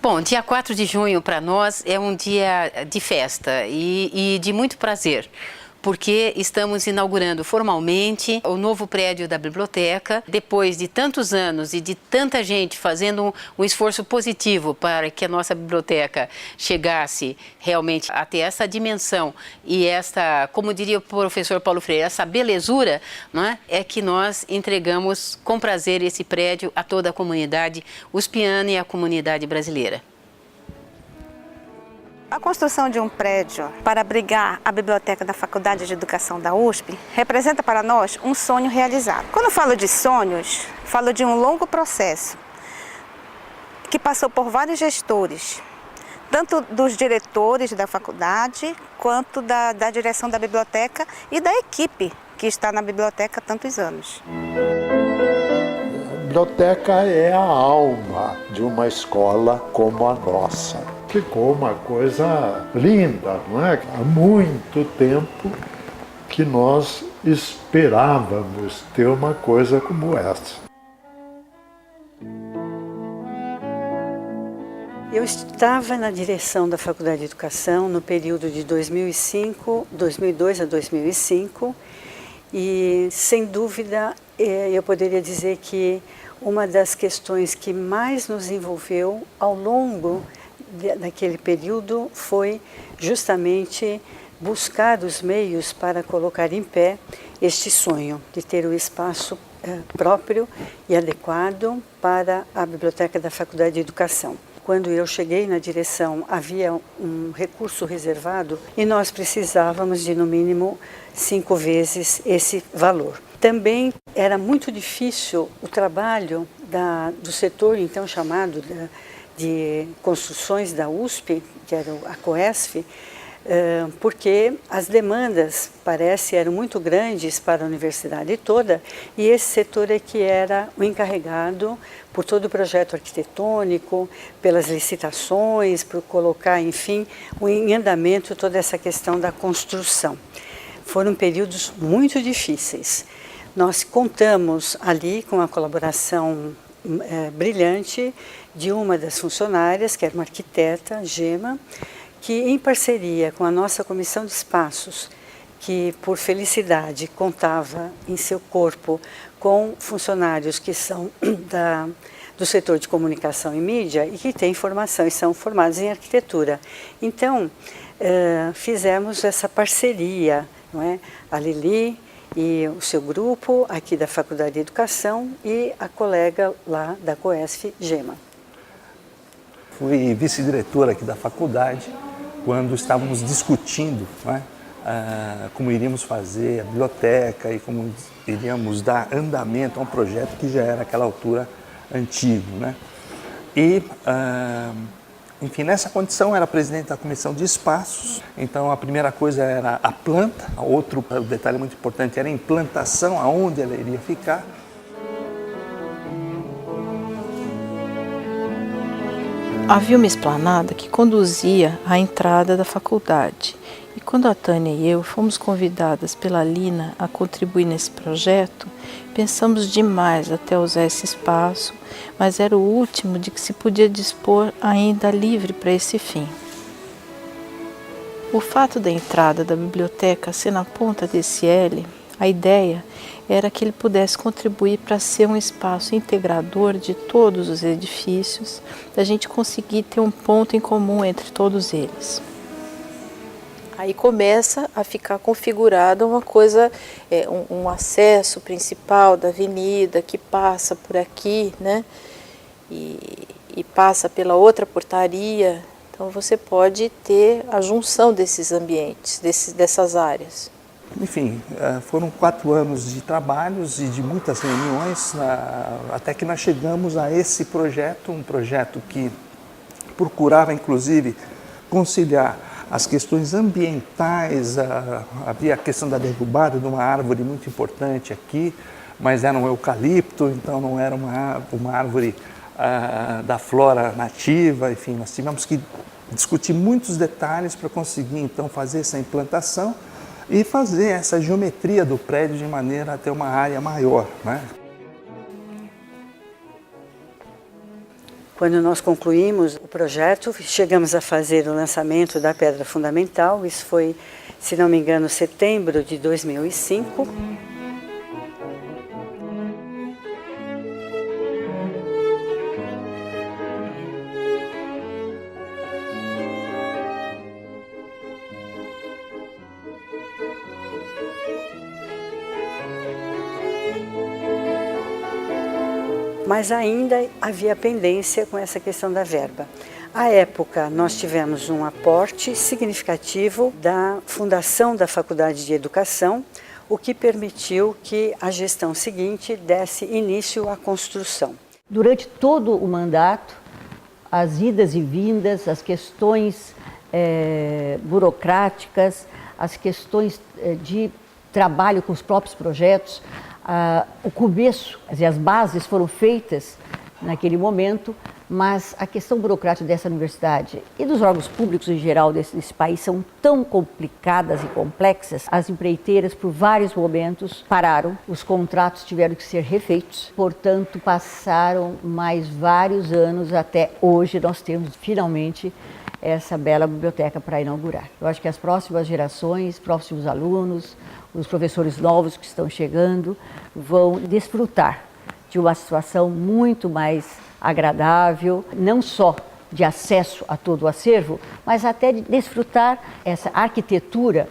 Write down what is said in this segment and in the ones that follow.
Bom, dia 4 de junho para nós é um dia de festa e de muito prazer, porque estamos inaugurando formalmente o novo prédio da biblioteca, depois de tantos anos e de tanta gente fazendo um esforço positivo para que a nossa biblioteca chegasse realmente a ter essa dimensão e essa, como diria o professor Paulo Freire, essa belezura, não é? É que nós entregamos com prazer esse prédio a toda a comunidade uspiana e a comunidade brasileira. A construção de um prédio para abrigar a biblioteca da Faculdade de Educação da USP representa para nós um sonho realizado. Quando falo de sonhos, falo de um longo processo que passou por vários gestores, tanto dos diretores da faculdade, quanto da direção da biblioteca e da equipe que está na biblioteca há tantos anos. A biblioteca é a alma de uma escola como a nossa. Ficou uma coisa linda, não é? Há muito tempo que nós esperávamos ter uma coisa como essa. Eu estava na direção da Faculdade de Educação no período de 2002 a 2005 e, sem dúvida, eu poderia dizer que uma das questões que mais nos envolveu ao longo daquele período foi justamente buscar os meios para colocar em pé este sonho de ter o espaço próprio e adequado para a Biblioteca da Faculdade de Educação. Quando eu cheguei na direção, havia um recurso reservado e nós precisávamos de, no mínimo, 5 vezes esse valor. Também era muito difícil o trabalho do setor, então chamado de construções da USP, que era a COESF, porque as demandas, parece, eram muito grandes para a universidade toda, e esse setor é que era o encarregado por todo o projeto arquitetônico, pelas licitações, por colocar, enfim, em andamento toda essa questão da construção. Foram períodos muito difíceis. Nós contamos ali com a colaboração brilhante de uma das funcionárias, que era uma arquiteta, Gema, que em parceria com a nossa comissão de espaços, que por felicidade contava em seu corpo com funcionários que são do setor de comunicação e mídia e que têm formação e são formados em arquitetura. Então, fizemos essa parceria, não é? A Lili e o seu grupo aqui da Faculdade de Educação e a colega lá da COESF, Gema. Fui vice-diretor aqui da faculdade quando estávamos discutindo, não é, como iríamos fazer a biblioteca e como iríamos dar andamento a um projeto que já era naquela altura antigo, né? E, enfim, nessa condição era presidente da comissão de espaços, então a primeira coisa era a planta, outro detalhe muito importante era a implantação, aonde ela iria ficar. Havia uma esplanada que conduzia à entrada da faculdade. E quando a Tânia e eu fomos convidadas pela Lina a contribuir nesse projeto, pensamos demais até usar esse espaço, mas era o último de que se podia dispor ainda livre para esse fim. O fato da entrada da biblioteca ser na ponta desse L, a ideia era que ele pudesse contribuir para ser um espaço integrador de todos os edifícios, da gente conseguir ter um ponto em comum entre todos eles. Aí começa a ficar configurada uma coisa, um acesso principal da avenida que passa por aqui, né? E passa pela outra portaria. Então você pode ter a junção desses ambientes, dessas áreas. Enfim, foram 4 anos de trabalhos e de muitas reuniões, até que nós chegamos a esse projeto, um projeto que procurava, inclusive, conciliar as questões ambientais, havia a questão da derrubada de uma árvore muito importante aqui, mas era um eucalipto, então não era uma árvore da flora nativa, enfim, nós tivemos que discutir muitos detalhes para conseguir, então, fazer essa implantação e fazer essa geometria do prédio de maneira a ter uma área maior, né? Quando nós concluímos o projeto, chegamos a fazer o lançamento da pedra fundamental. Isso foi, se não me engano, setembro de 2005. Mas ainda havia pendência com essa questão da verba. À época, nós tivemos um aporte significativo da Fundação da Faculdade de Educação, o que permitiu que a gestão seguinte desse início à construção. Durante todo o mandato, as idas e vindas, as questões burocráticas, as questões de trabalho com os próprios projetos, o começo, as bases foram feitas naquele momento, mas a questão burocrática dessa universidade e dos órgãos públicos em geral desse país são tão complicadas e complexas. As empreiteiras, por vários momentos, pararam, os contratos tiveram que ser refeitos, portanto, passaram mais vários anos até hoje nós temos finalmente essa bela biblioteca para inaugurar. Eu acho que as próximas gerações, próximos alunos, os professores novos que estão chegando vão desfrutar de uma situação muito mais agradável, não só de acesso a todo o acervo, mas até de desfrutar essa arquitetura,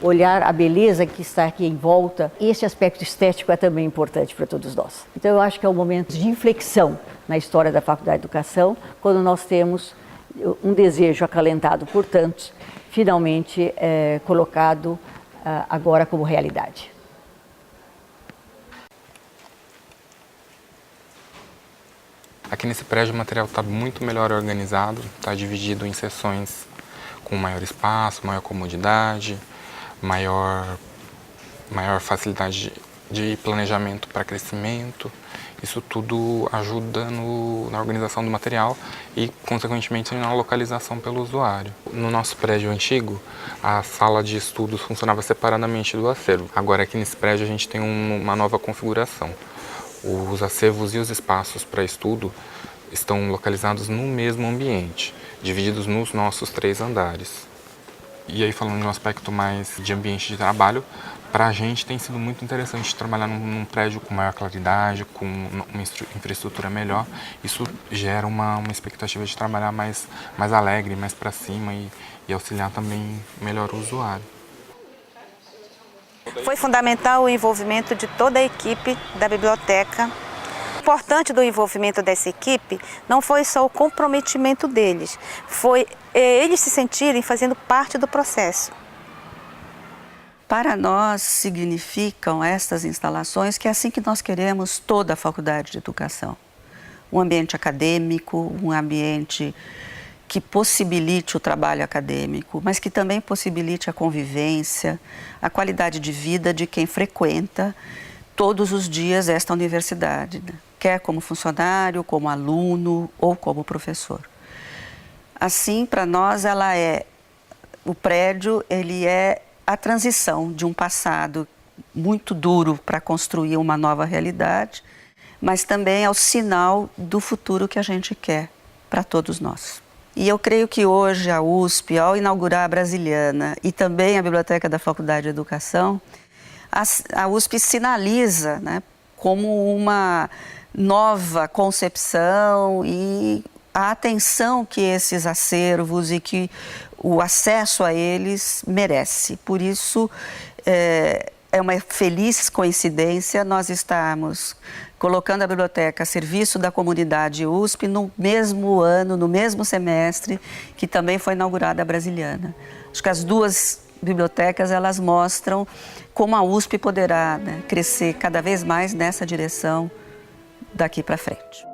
olhar a beleza que está aqui em volta. Esse aspecto estético é também importante para todos nós. Então eu acho que é um momento de inflexão na história da Faculdade de Educação, quando nós temos um desejo acalentado por tantos, finalmente colocado agora como realidade. Aqui nesse prédio o material está muito melhor organizado, está dividido em seções com maior espaço, maior comodidade, maior facilidade de planejamento para crescimento. Isso tudo ajuda na organização do material e, consequentemente, na localização pelo usuário. No nosso prédio antigo, a sala de estudos funcionava separadamente do acervo. Agora, aqui nesse prédio, a gente tem uma nova configuração. Os acervos e os espaços para estudo estão localizados no mesmo ambiente, divididos nos nossos 3 andares. E aí, falando de um aspecto mais de ambiente de trabalho, para a gente tem sido muito interessante trabalhar num prédio com maior claridade, com uma infraestrutura melhor. Isso gera uma expectativa de trabalhar mais alegre, mais para cima e auxiliar também melhor o usuário. Foi fundamental o envolvimento de toda a equipe da biblioteca. O importante do envolvimento dessa equipe não foi só o comprometimento deles, foi eles se sentirem fazendo parte do processo. Para nós significam estas instalações que é assim que nós queremos toda a Faculdade de Educação. Um ambiente acadêmico, um ambiente que possibilite o trabalho acadêmico, mas que também possibilite a convivência, a qualidade de vida de quem frequenta todos os dias esta universidade, né? Quer como funcionário, como aluno ou como professor. Assim, para nós, o prédio ele é a transição de um passado muito duro para construir uma nova realidade, mas também é o sinal do futuro que a gente quer para todos nós. E eu creio que hoje a USP, ao inaugurar a Brasiliana e também a Biblioteca da Faculdade de Educação, a USP sinaliza, né, como uma nova concepção e a atenção que esses acervos e que o acesso a eles merece. Por isso, é uma feliz coincidência nós estarmos colocando a biblioteca a serviço da comunidade USP no mesmo ano, no mesmo semestre, que também foi inaugurada a Brasiliana. Acho que as duas bibliotecas, elas mostram como a USP poderá, né, crescer cada vez mais nessa direção daqui para frente.